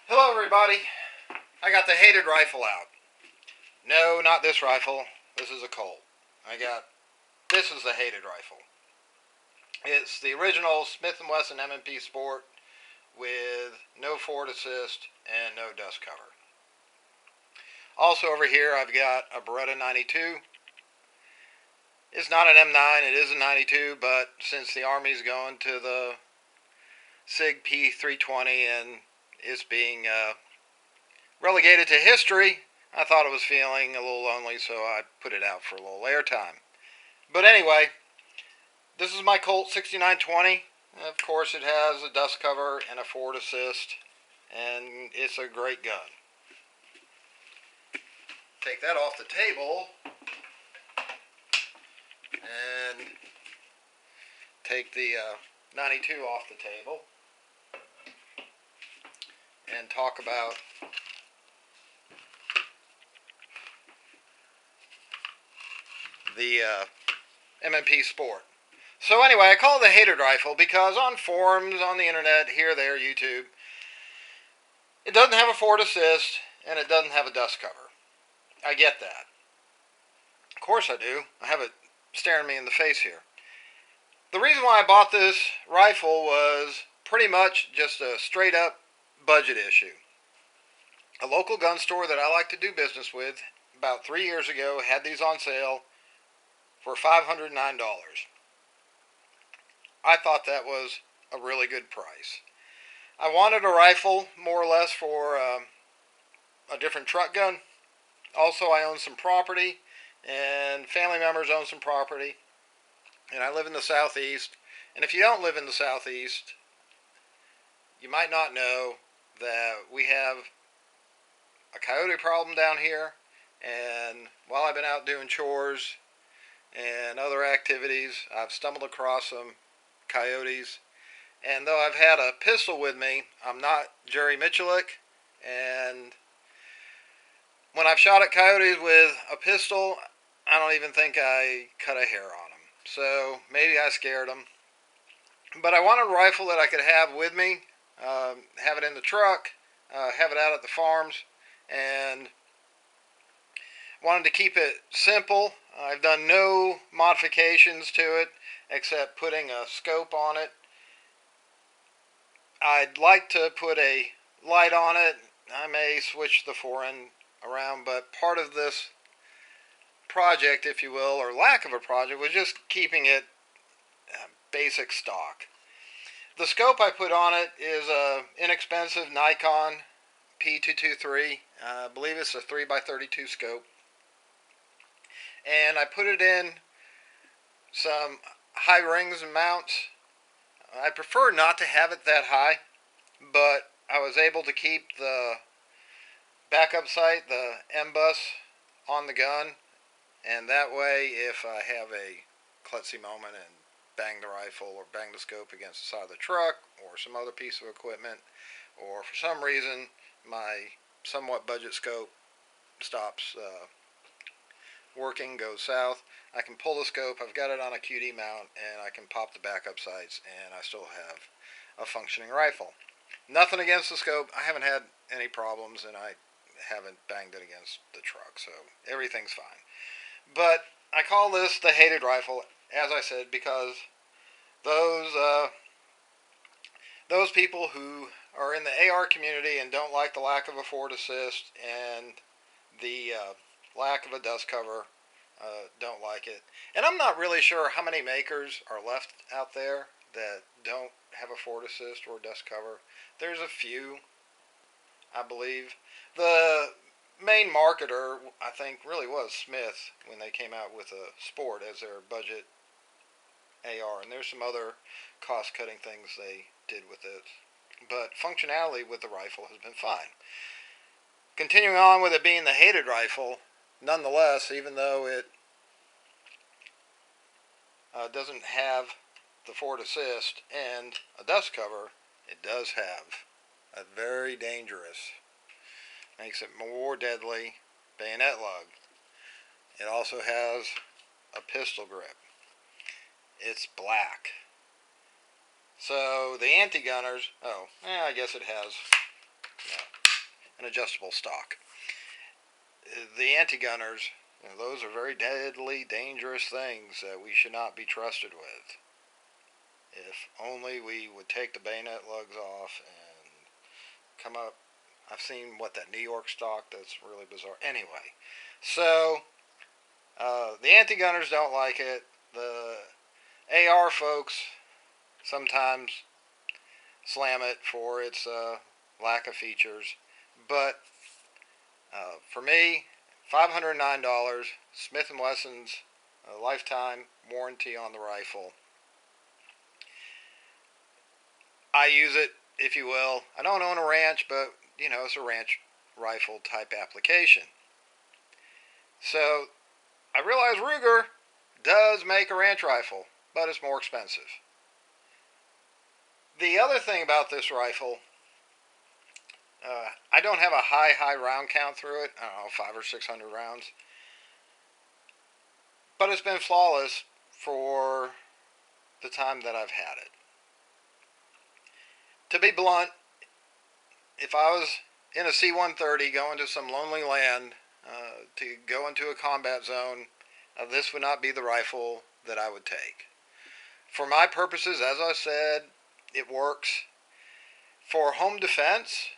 Hello everybody. I got the hated rifle out. No, not this rifle. This is a Colt. This is the hated rifle. It's the original Smith & Wesson M&P Sport with no forward assist and no dust cover. Also over here I've got a Beretta 92. It's not an M9, it is a 92, but since the Army's going to the SIG P320 and it's being relegated to history, I thought it was feeling a little lonely, so I put it out for a little airtime. But anyway, this is my Colt 6920. Of course, it has a dust cover and a forward assist, and it's a great gun. Take that off the table and take the 92 off the table and talk about the M&P Sport. So anyway, I call it the hated rifle because on forums, on the internet, here, there, YouTube, it doesn't have a forward assist and it doesn't have a dust cover. I get that. Of course I do. I have it staring me in the face here. The reason why I bought this rifle was pretty much just a straight up budget issue. A local gun store that I like to do business with about 3 years ago had these on sale for $509. I thought that was a really good price. I wanted a rifle more or less for a different truck gun. Also, I own some property and family members own some property, and I live in the southeast. And if you don't live in the southeast, you might not know that we have a coyote problem down here. And while I've been out doing chores and other activities, I've stumbled across some coyotes. And though I've had a pistol with me, I'm not Jerry Miculek. And when I've shot at coyotes with a pistol, I don't even think I cut a hair on them. So maybe I scared them. But I wanted a rifle that I could have with me, have it in the truck, have it out at the farms, and wanted to keep it simple. I've done no modifications to it except putting a scope on it. I'd like to put a light on it. I may switch the fore-end around, but part of this project, if you will, or lack of a project, was just keeping it basic stock. The scope I put on it is a inexpensive Nikon P223. I believe it's a 3x32 scope. And I put it in some high rings and mounts. I prefer not to have it that high, but I was able to keep the backup sight, the M-bus, on the gun, and that way if I have a klutzy moment and bang the rifle or bang the scope against the side of the truck or some other piece of equipment, or for some reason my somewhat budget scope stops working, goes south, I can pull the scope. I've got it on a QD mount and I can pop the backup sights and I still have a functioning rifle. Nothing against the scope. I haven't had any problems and I haven't banged it against the truck, so everything's fine. But I call this the hated rifle, as I said, because those people who are in the AR community and don't like the lack of a forward assist and the lack of a dust cover, don't like it. And I'm not really sure how many makers are left out there that don't have a forward assist or dust cover. There's a few, I believe. The main marketer, I think, really was Smith when they came out with a Sport as their budget AR. And there's some other cost-cutting things they did with it. But functionality with the rifle has been fine. Continuing on with it being the hated rifle, nonetheless, even though it doesn't have the forward assist and a dust cover, it does have a very dangerous, makes it more deadly, bayonet lug. It also has a pistol grip. It's black. So the anti-gunners, I guess it has, an adjustable stock. The anti-gunners, those are very deadly, dangerous things that we should not be trusted with. If only we would take the bayonet lugs off and come up. I've seen that New York stock that's really bizarre. Anyway, so the anti-gunners don't like it. The AR folks sometimes slam it for its lack of features, but for me, $509, Smith & Wesson's lifetime warranty on the rifle. I use it, if you will. I don't own a ranch, but it's a ranch rifle type application. So I realize Ruger does make a ranch rifle, but it's more expensive. The other thing about this rifle, I don't have a high round count through it. I don't know, 500 or 600 rounds. But it's been flawless for the time that I've had it. To be blunt, if I was in a C-130 going to some lonely land to go into a combat zone, this would not be the rifle that I would take. For my purposes, as I said, it works. For home defense,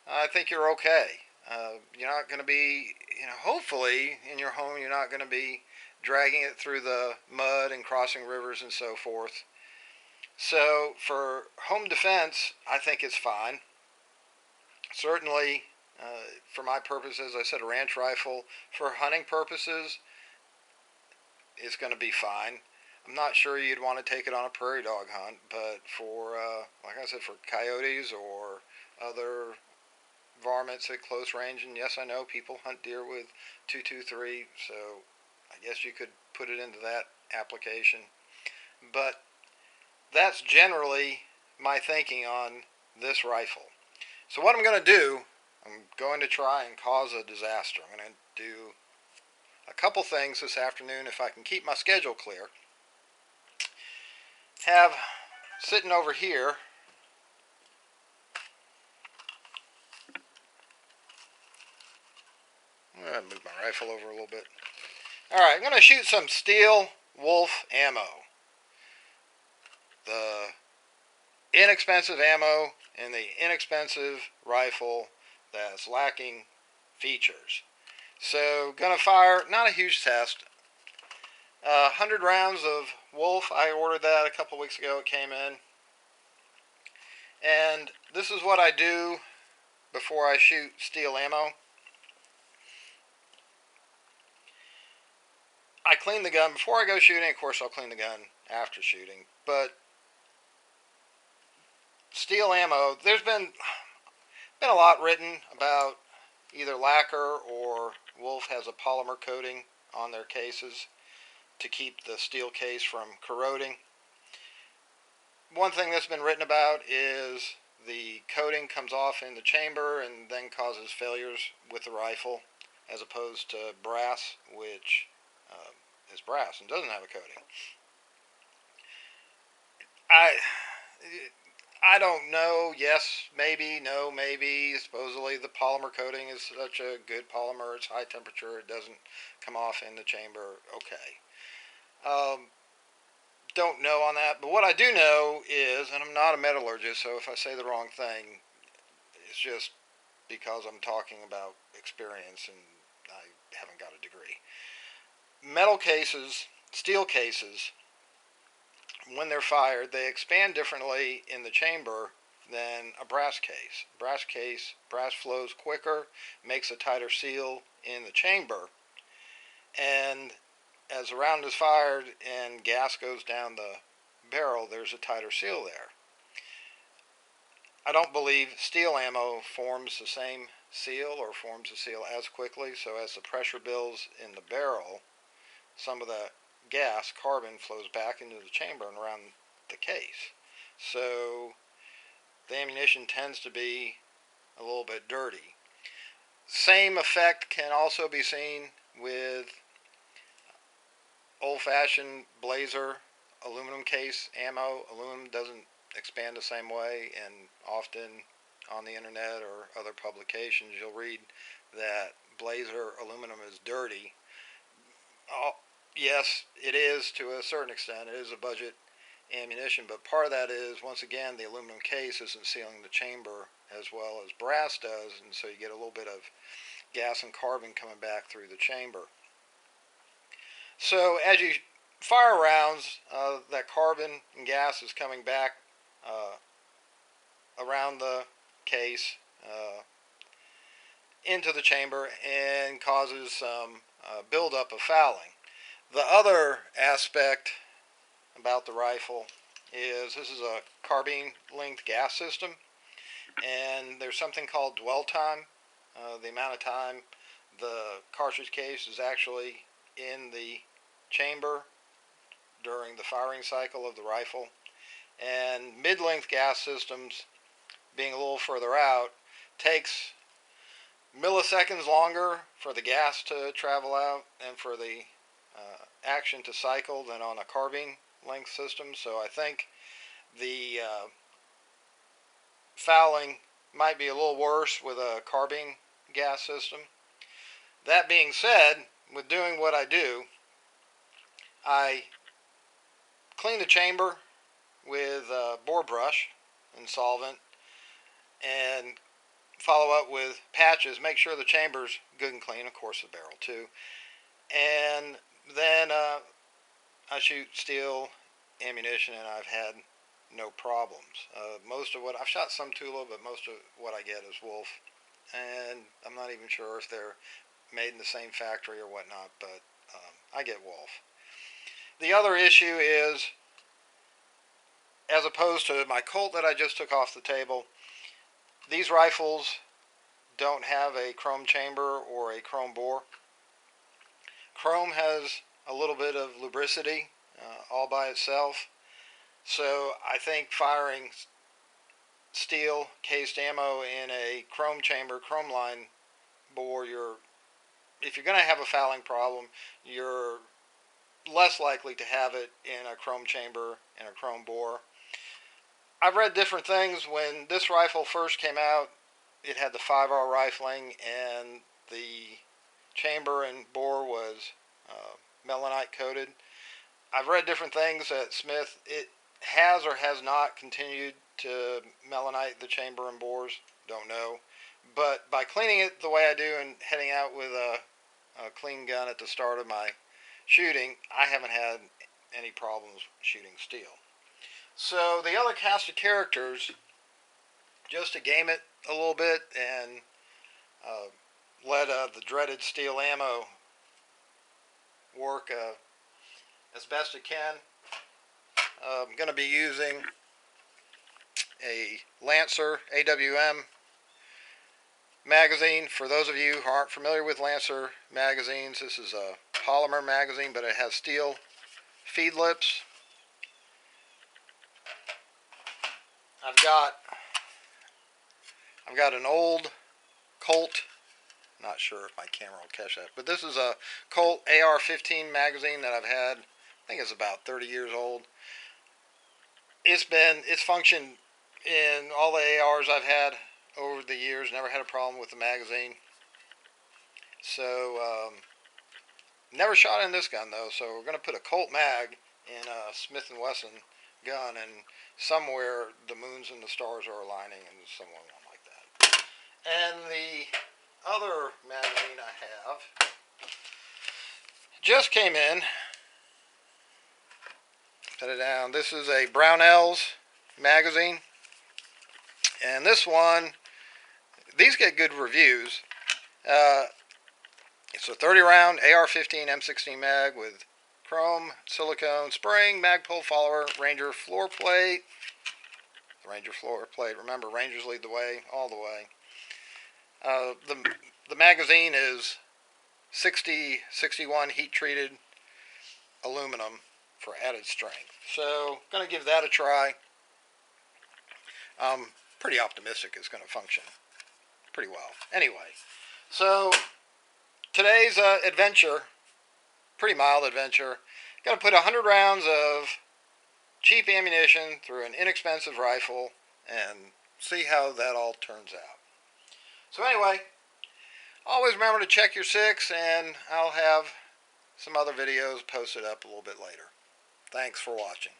I think you're okay. You're not going to be, hopefully in your home you're not going to be dragging it through the mud and crossing rivers and so forth. So for home defense, I think it's fine. Certainly, for my purposes, I said a ranch rifle. For hunting purposes, it's going to be fine. I'm not sure you'd want to take it on a prairie dog hunt, but for, like I said, for coyotes or other varmints at close range, and yes, I know people hunt deer with .223, so I guess you could put it into that application. But that's generally my thinking on this rifle. So what I'm going to do, I'm going to try and cause a disaster. I'm going to do a couple things this afternoon if I can keep my schedule clear. Have sitting over here I'm going to move my rifle over a little bit. Alright, I'm going to shoot some Steel Wolf ammo. The inexpensive ammo in the inexpensive rifle that's lacking features. So, gonna fire, not a huge test. 100 rounds of Wolf. I ordered that a couple weeks ago. It came in. And this is what I do before I shoot steel ammo. I clean the gun before I go shooting. Of course, I'll clean the gun after shooting. But steel ammo, there's been a lot written about either lacquer or Wolf has a polymer coating on their cases to keep the steel case from corroding. One thing that's been written about is the coating comes off in the chamber and then causes failures with the rifle, as opposed to brass, which is brass and doesn't have a coating. I don't know. Yes, maybe. No, maybe. Supposedly the polymer coating is such a good polymer. It's high temperature. It doesn't come off in the chamber. Okay. Don't know on that. But what I do know is, and I'm not a metallurgist, so if I say the wrong thing, it's just because I'm talking about experience and I haven't got a degree. Metal cases, steel cases, when they're fired, they expand differently in the chamber than a brass case. Brass flows quicker, makes a tighter seal in the chamber, and as a round is fired and gas goes down the barrel, there's a tighter seal there. I don't believe steel ammo forms the same seal or forms the seal as quickly, so as the pressure builds in the barrel, some of the gas, carbon, flows back into the chamber and around the case. So the ammunition tends to be a little bit dirty. Same effect can also be seen with old-fashioned Blazer aluminum case ammo. Aluminum doesn't expand the same way, and often on the internet or other publications, you'll read that Blazer aluminum is dirty. Yes, it is to a certain extent. It is a budget ammunition, but part of that is, once again, the aluminum case isn't sealing the chamber as well as brass does, and so you get a little bit of gas and carbon coming back through the chamber. So as you fire rounds, that carbon and gas is coming back around the case into the chamber and causes some buildup of fouling. The other aspect about the rifle is this is a carbine linked gas system, and there's something called dwell time, the amount of time the cartridge case is actually in the chamber during the firing cycle of the rifle. And mid-length gas systems, being a little further out, takes milliseconds longer for the gas to travel out and for the action to cycle than on a carbine length system. So I think the fouling might be a little worse with a carbine gas system. That being said, with doing what I do, I clean the chamber with bore brush and solvent and follow up with patches. Make sure the chamber's good and clean, of course the barrel too. And then I shoot steel ammunition, and I've had no problems. Most of what I've shot, some Tula, but most of what I get is Wolf, and I'm not even sure if they're made in the same factory or whatnot, but I get Wolf. The other issue is, as opposed to my Colt that I just took off the table, these rifles don't have a chrome chamber or a chrome bore. Chrome has a little bit of lubricity all by itself, so I think firing steel cased ammo in a chrome chamber, chrome line bore, if you're going to have a fouling problem, you're less likely to have it in a chrome chamber and a chrome bore. I've read different things. When this rifle first came out, it had the 5R rifling, and the chamber and bore was melanite coated. I've read different things at Smith. It has or has not continued to melanite the chamber and bores. Don't know. But by cleaning it the way I do and heading out with a clean gun at the start of my shooting, I haven't had any problems shooting steel. So the other cast of characters, just to game it a little bit and let the dreaded steel ammo work as best it can, I'm going to be using a Lancer AWM magazine. For those of you who aren't familiar with Lancer magazines, this is a polymer magazine, but it has steel feed lips. I've got an old Colt. Not sure if my camera will catch that, but this is a Colt AR-15 magazine that I've had. I think it's about 30 years old. It's functioned in all the ARs I've had over the years. Never had a problem with the magazine. So never shot in this gun though. So we're going to put a Colt mag in a Smith & Wesson gun, and somewhere the moons and the stars are aligning, and someone won't like that. And the other magazine I have just came in. Set it down. This is a Brownells magazine, and this one, these get good reviews. It's a 30 round AR-15 M16 mag with chrome, silicone spring, mag pull follower, Ranger floor plate. Ranger floor plate. Remember, Rangers lead the way, all the way. The magazine is 61 heat treated aluminum for added strength. So, going to give that a try. I'm pretty optimistic it's going to function pretty well. Anyway, so today's adventure, pretty mild adventure. Going to put 100 rounds of cheap ammunition through an inexpensive rifle and see how that all turns out. So anyway, always remember to check your 6, and I'll have some other videos posted up a little bit later. Thanks for watching.